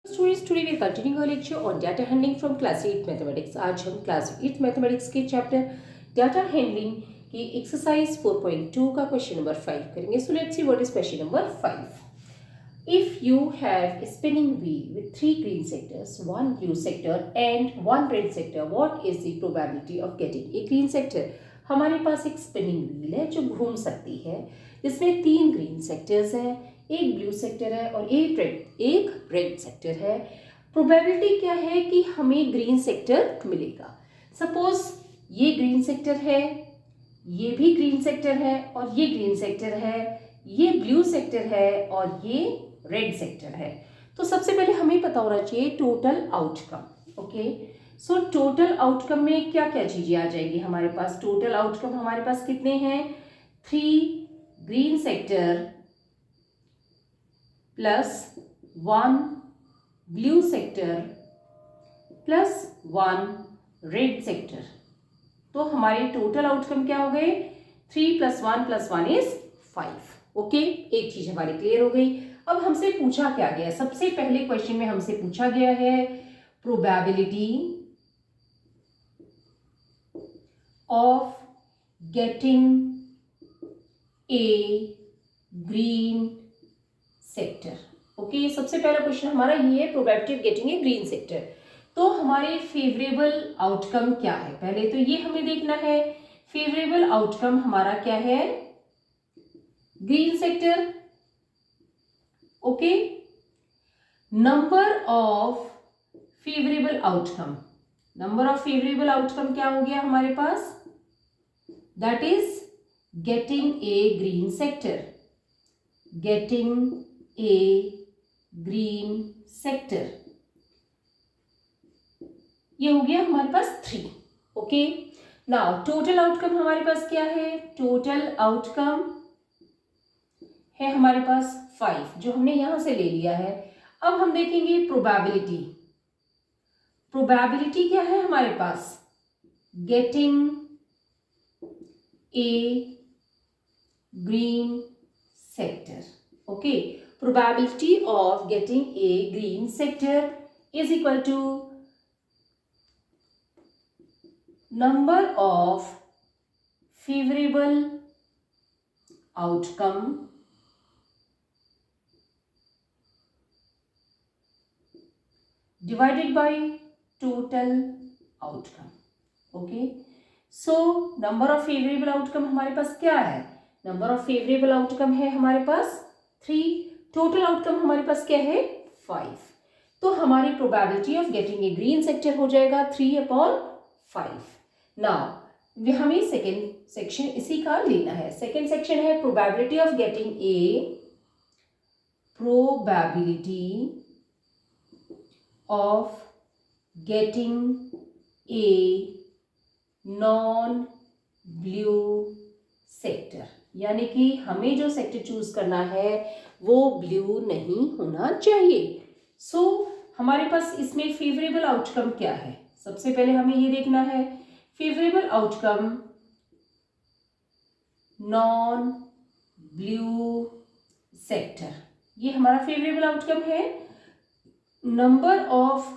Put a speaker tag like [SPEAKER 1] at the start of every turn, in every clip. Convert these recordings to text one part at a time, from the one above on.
[SPEAKER 1] Students, today we are continuing our lecture on data handling from class 8 mathematics. आज हम class 8 mathematics के chapter data handling की exercise 4.2 का question number 5 करेंगे। So let's see what is question number 5। If you have a spinning wheel with 3 green sectors, 1 blue sector and 1 red sector, what is the probability of getting a green sector? हमारे पास एक spinning wheel है जो घूम सकती है, जिसमें 3 green sectors हैं, एक ब्लू सेक्टर है और एक रेड सेक्टर है। प्रोबेबिलिटी क्या है कि हमें ग्रीन सेक्टर मिलेगा। सपोज ये ग्रीन सेक्टर है, ये भी ग्रीन सेक्टर है और ये ग्रीन सेक्टर है, ये ब्लू सेक्टर है और ये रेड सेक्टर है। तो सबसे पहले हमें पता होना चाहिए total outcome. Okay, so total outcome में क्या क्या चीजें आ जाएगी हमारे पास। टोटल आउटकम हमारे पास कितने हैं, 3 green sector plus 1 blue sector plus 1 red sector. तो हमारे टोटल आउटकम क्या हो गए, 3 + 1 + 1 इज 5। ओके, एक चीज हमारी क्लियर हो गई। अब हमसे पूछा क्या गया, सबसे पहले क्वेश्चन में हमसे पूछा गया है probability of getting a green sector. Okay, सबसे पहला क्वेश्चन हमारा ये है, probability of getting a green sector. तो हमारे फेवरेबल आउटकम क्या है, पहले तो ये हमें देखना है। फेवरेबल आउटकम हमारा क्या है, green sector. Okay, number of favourable outcome, number of favourable outcome क्या हो गया हमारे पास, that is getting a green sector, getting a green sector, ये हो गया हमारे पास 3। ओके, नाउ टोटल आउटकम हमारे पास क्या है, टोटल आउटकम है हमारे पास 5 जो हमने यहां से ले लिया है। अब हम देखेंगे प्रोबेबिलिटी। प्रोबेबिलिटी क्या है हमारे पास, getting a green sector. Okay, probability of getting a green sector is equal to number of favourable outcome divided by total outcome. Okay, so number of favorable outcome हमारे पास क्या है, number of favorable outcome है हमारे पास 3, total outcome हमारे पास क्या है 5। तो हमारी probability of getting a green sector हो जाएगा 3/5। now हमें सेकेंड सेक्शन इसी का लेना है। सेकेंड सेक्शन है probability of getting a probability of getting a non blue sector, यानी कि हमें जो सेक्टर चूज करना है वो ब्लू नहीं होना चाहिए। सो हमारे पास इसमें फेवरेबल आउटकम क्या है, सबसे पहले हमें ये देखना है favourable outcome non blue sector, ये हमारा फेवरेबल आउटकम है। Number of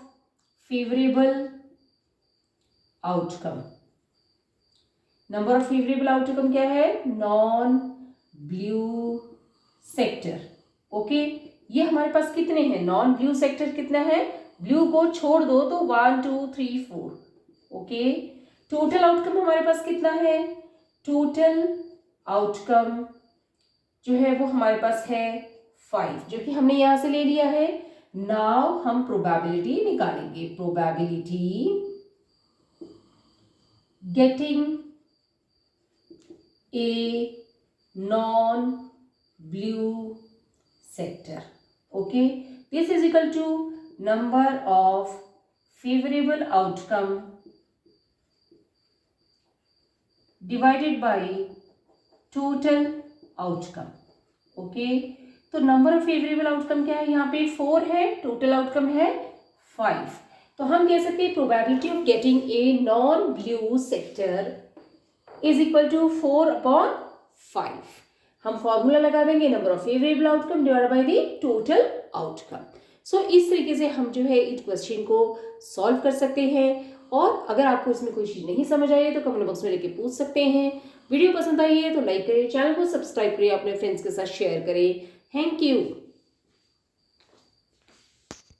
[SPEAKER 1] favourable outcome, number of favourable outcome क्या है, नॉन ब्लू सेक्टर। ओके, ये हमारे पास कितने हैं, नॉन ब्लू सेक्टर कितना है, ब्लू को छोड़ दो तो 1 2 3 4। ओके, टोटल आउटकम हमारे पास कितना है, टोटल आउटकम जो है वो हमारे पास है 5 जो कि हमने यहां से ले लिया है। नाउ हम प्रोबेबिलिटी निकालेंगे, probability getting a non blue sector. Okay, this is equal to number of favourable outcome divided by total outcome. Okay, तो नंबर ऑफ फेवरेबल आउटकम क्या है, यहाँ पे 4 है, टोटल आउटकम है 5। तो हम कह सकते हैं probability of getting a non blue sector is equal to 4/5। हम फॉर्मूला लगा देंगे, number of favourable outcome divided by the total outcome. So इस तरीके से हम जो है इस क्वेश्चन को सॉल्व कर सकते हैं। और अगर आपको इसमें कोई चीज़ नहीं समझ आई है तो कमेंट बॉक्स में लेके पूछ सकते हैं। वीडियो पसंद आई है तो लाइक करें, चैनल को सब्सक्राइब करें, अपने फ्रेंड्स के साथ शेयर करें। Thank you.